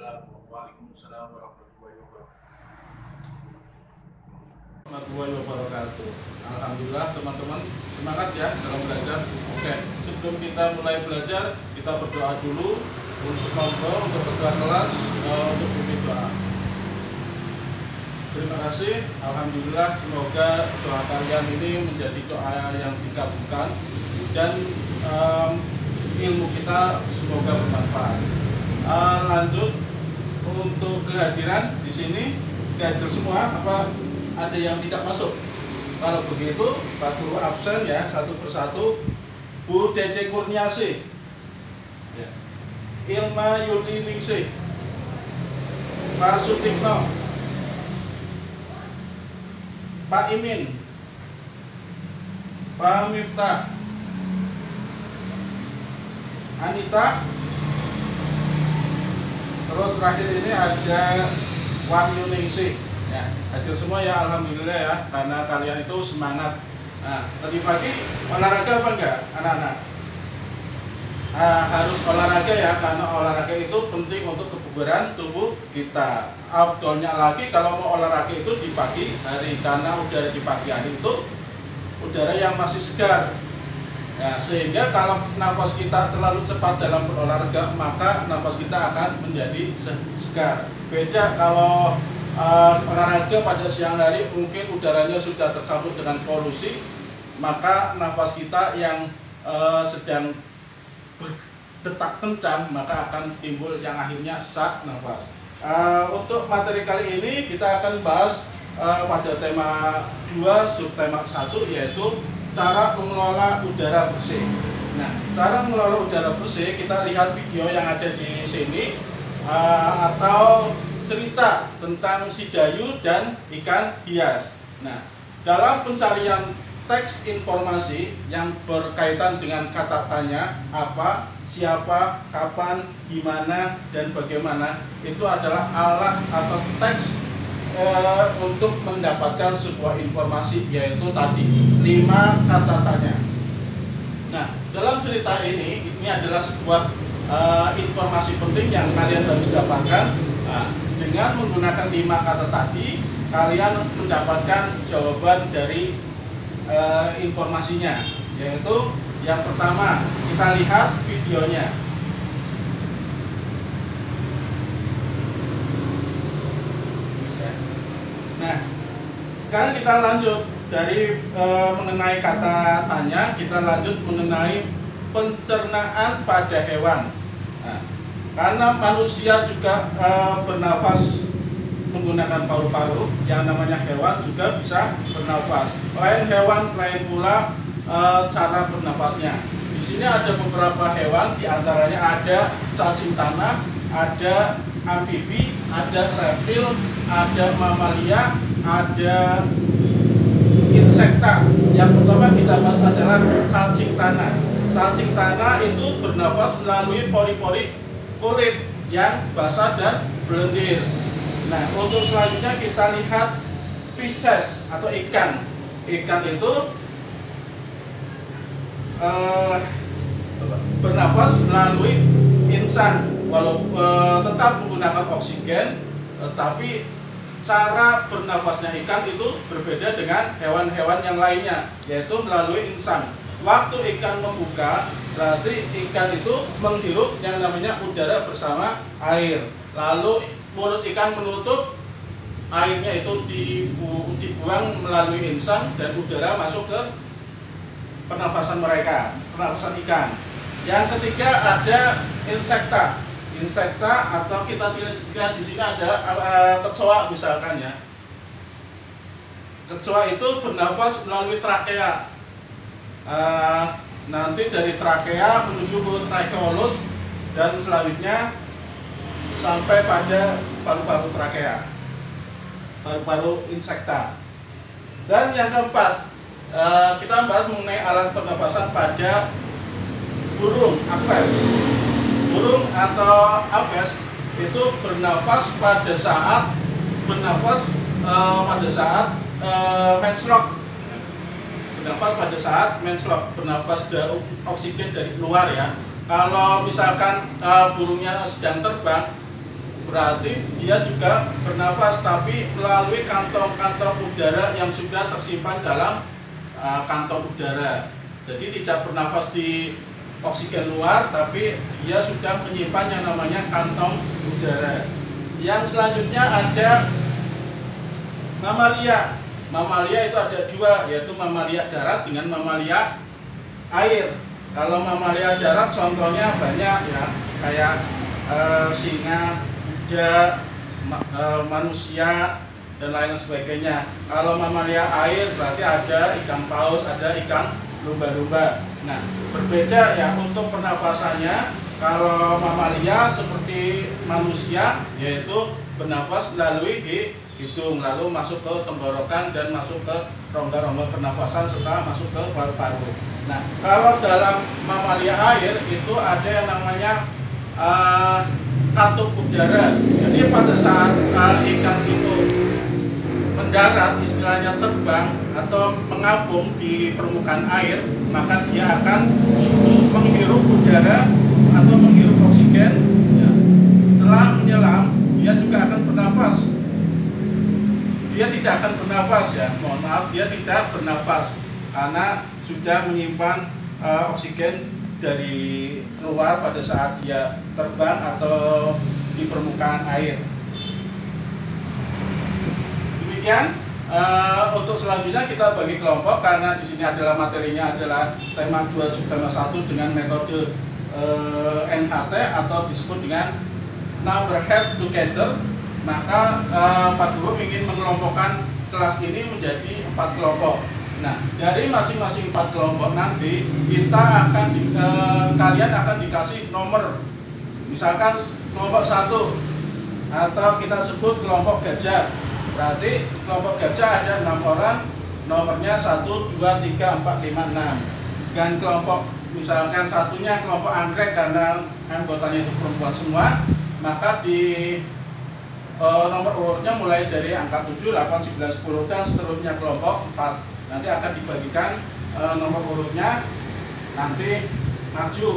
Waalaikumsalam warahmatullahi wabarakatuh. Alhamdulillah teman-teman semangat ya dalam belajar. Oke, sebelum kita mulai belajar, kita berdoa dulu untuk ngobrol, untuk ketua kelas, untuk berdoa. Terima kasih. Alhamdulillah, semoga doa kalian ini menjadi doa yang dikabulkan dan ilmu kita semoga bermanfaat. Lanjut untuk kehadiran di sini, hadir semua apa ada yang tidak masuk? Kalau begitu, Pak Guru absen ya satu persatu. Bu Dede Kurniasi, ya. Ilma Yuli Ningsih, Pak Sutikno, Pak Imin, Pak Miftah, Anita, terus terakhir ini ada Wahyu Ningsih. Ya, hadir semua ya, alhamdulillah ya, karena kalian itu semangat. Nah, tadi pagi olahraga apa enggak, anak-anak? Harus olahraga ya, karena olahraga itu penting untuk kebugaran tubuh kita. Outdoornya lagi kalau mau olahraga itu di pagi hari, karena udara di pagi hari itu udara yang masih segar. Ya, sehingga kalau nafas kita terlalu cepat dalam berolahraga, maka nafas kita akan menjadi segar. Beda kalau olahraga pada siang hari, mungkin udaranya sudah tercampur dengan polusi, maka nafas kita yang sedang berdetak kencang, maka akan timbul yang akhirnya sesak nafas. Untuk materi kali ini kita akan bahas pada tema 2 subtema 1, yaitu cara mengelola udara bersih. Nah, cara mengelola udara bersih, kita lihat video yang ada di sini atau cerita tentang si Dayu dan ikan hias. Nah, dalam pencarian teks informasi yang berkaitan dengan kata tanya, apa, siapa, kapan, di mana, dan bagaimana, itu adalah alat atau teks untuk mendapatkan sebuah informasi, yaitu tadi 5 kata tanya. Nah, dalam cerita ini adalah sebuah informasi penting yang kalian harus dapatkan. Dengan menggunakan 5 kata tadi, kalian mendapatkan jawaban dari informasinya, yaitu yang pertama, kita lihat videonya. Nah, sekarang kita lanjut dari mengenai kata tanya, kita lanjut mengenai pencernaan pada hewan. Nah, karena manusia juga bernafas menggunakan paru-paru, yang namanya hewan juga bisa bernafas. Lain hewan, lain pula cara bernafasnya. Di sini ada beberapa hewan, diantaranya ada cacing tanah, ada amfibi, ada reptil, ada mamalia, ada insekta. Yang pertama kita bahas adalah cacing tanah. Cacing tanah itu bernafas melalui pori-pori kulit yang basah dan berlendir. Nah, untuk selanjutnya kita lihat Pisces atau ikan. Ikan itu bernafas melalui insan, walau tetap menggunakan oksigen, tetapi cara bernafasnya ikan itu berbeda dengan hewan-hewan yang lainnya, yaitu melalui insan. Waktu ikan membuka, berarti ikan itu menghirup yang namanya udara bersama air. Lalu mulut ikan menutup, airnya itu dibuang melalui insan dan udara masuk ke pernafasan mereka, pernafasan ikan. Yang ketiga ada insekta. Insekta atau kita lihat di sini ada kecoa misalkan ya. Kecoa itu bernafas melalui trakea. Nanti dari trakea menuju ke tracheolus dan selanjutnya sampai pada paru-paru trakea, paru-paru insekta. Dan yang keempat, kita bahas mengenai alat pernafasan pada burung aves. Burung atau aves itu bernafas pada saat menstruasi. Bernafas pada saat menstruasi, bernafas dari oksigen dari luar ya. Kalau misalkan burungnya sedang terbang, berarti dia juga bernafas, tapi melalui kantong-kantong udara yang sudah tersimpan dalam kantong udara. Jadi tidak bernafas di oksigen luar, tapi dia sudah menyimpan yang namanya kantong udara. Yang selanjutnya ada mamalia. Mamalia itu ada dua, yaitu mamalia darat dengan mamalia air. Kalau mamalia darat contohnya banyak ya, kayak singa, kuda, manusia, dan lain sebagainya. Kalau mamalia air berarti ada ikan paus, ada ikan lumba-lumba. Nah, berbeda ya untuk pernapasannya. Kalau mamalia seperti manusia, yaitu bernafas melalui hidung, lalu masuk ke tenggorokan dan masuk ke rongga-rongga pernafasan serta masuk ke paru-paru. Nah, kalau dalam mamalia air itu ada yang namanya katup udara. Jadi pada saat ikan itu mendarat, istilahnya terbang atau mengapung di permukaan air, maka dia akan menghirup udara atau menghirup oksigen. Ya. Setelah menyelam, dia juga akan bernafas. Dia tidak akan bernafas ya, mohon maaf, dia tidak bernafas karena sudah menyimpan oksigen dari luar pada saat dia terbang atau di permukaan air. Demikian untuk selanjutnya kita bagi kelompok, karena di sini adalah materinya adalah tema 2 subtema 1 dengan metode NHT atau disebut dengan number head together. Maka Pak Guru ingin mengelompokkan kelas ini menjadi 4 kelompok. Nah, dari masing-masing 4 kelompok nanti kita akan kalian akan dikasih nomor. Misalkan kelompok 1 atau kita sebut kelompok gajah. Berarti kelompok gajah ada 6 orang, nomornya 1, 2, 3, 4, 5, 6. Dan kelompok misalkan satunya kelompok anggrek karena anggotanya itu perempuan semua, maka di nomor urutnya mulai dari angka 7, 8, 9, 10 dan seterusnya kelompok 4. Nanti akan dibagikan nomor urutnya, nanti maju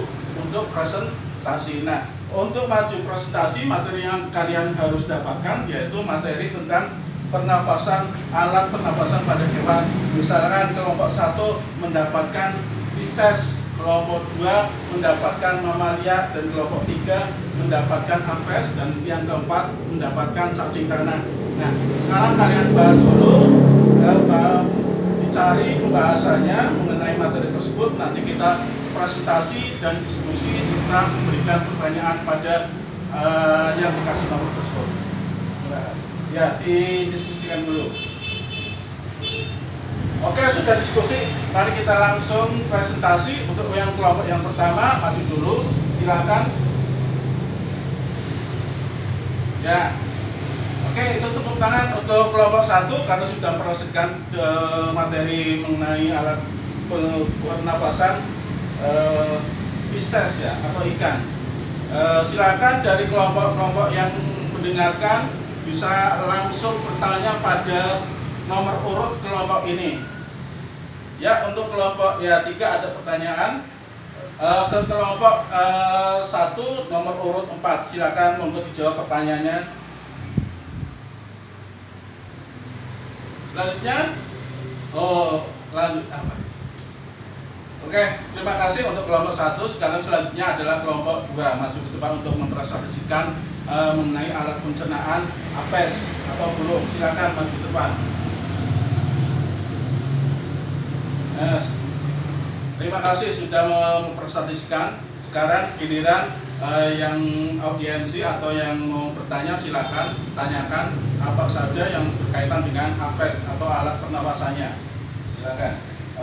untuk presentasi. Nah, untuk maju presentasi, materi yang kalian harus dapatkan yaitu materi tentang pernafasan, alat pernafasan pada hewan. Misalkan kelompok 1 mendapatkan Pisces, kelompok 2 mendapatkan mamalia, dan kelompok 3 mendapatkan aves, dan yang keempat mendapatkan cacing tanah. Nah, sekarang kalian bahas dulu, dicari pembahasannya mengenai materi tersebut. Nanti kita presentasi dan diskusi serta memberikan pertanyaan pada yang dikasih nomor tersebut. Ya, didiskusikan dulu. Oke, sudah diskusi. Mari kita langsung presentasi. Untuk yang kelompok yang pertama, maju dulu. Silakan. Ya. Oke, itu tepuk tangan untuk kelompok 1 karena sudah mempresentasikan materi mengenai alat pernapasan Pisces ya, atau ikan. Silakan dari kelompok-kelompok yang mendengarkan bisa langsung bertanya pada nomor urut kelompok ini. Ya, untuk kelompok 3 ada pertanyaan. Ke kelompok 1 nomor urut 4, silakan untuk dijawab pertanyaannya. Selanjutnya, lanjut apa? Oke, terima kasih untuk kelompok 1. Sekarang selanjutnya adalah kelompok 2, maju ke depan untuk mempresentasikan mengenai alat pencernaan aves atau burung. Silakan maju ke depan. Terima kasih sudah mempresentasikan. Sekarang giliran yang audiensi atau yang mau bertanya, silakan tanyakan apa saja yang berkaitan dengan aves atau alat pernapasannya. Silakan.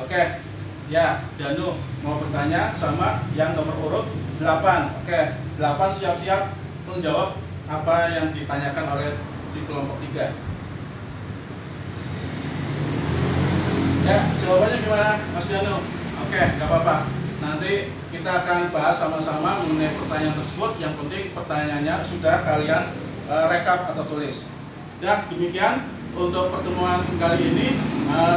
Oke. Ya, Danu mau bertanya sama yang nomor urut 8. Oke, 8 siap-siap menjawab apa yang ditanyakan oleh si kelompok 3. Ya, jawabannya gimana, Mas Danu? Oke, nggak apa-apa. Nanti kita akan bahas sama-sama mengenai pertanyaan tersebut. Yang penting pertanyaannya sudah kalian rekap atau tulis. Ya, demikian untuk pertemuan kali ini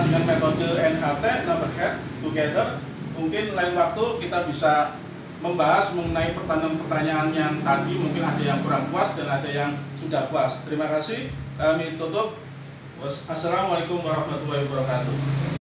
dengan metode NHT, number head together. Mungkin lain waktu kita bisa membahas mengenai pertanyaan-pertanyaan yang tadi. Mungkin ada yang kurang puas dan ada yang sudah puas. Terima kasih. Kami tutup. Wassalamualaikum warahmatullahi wabarakatuh.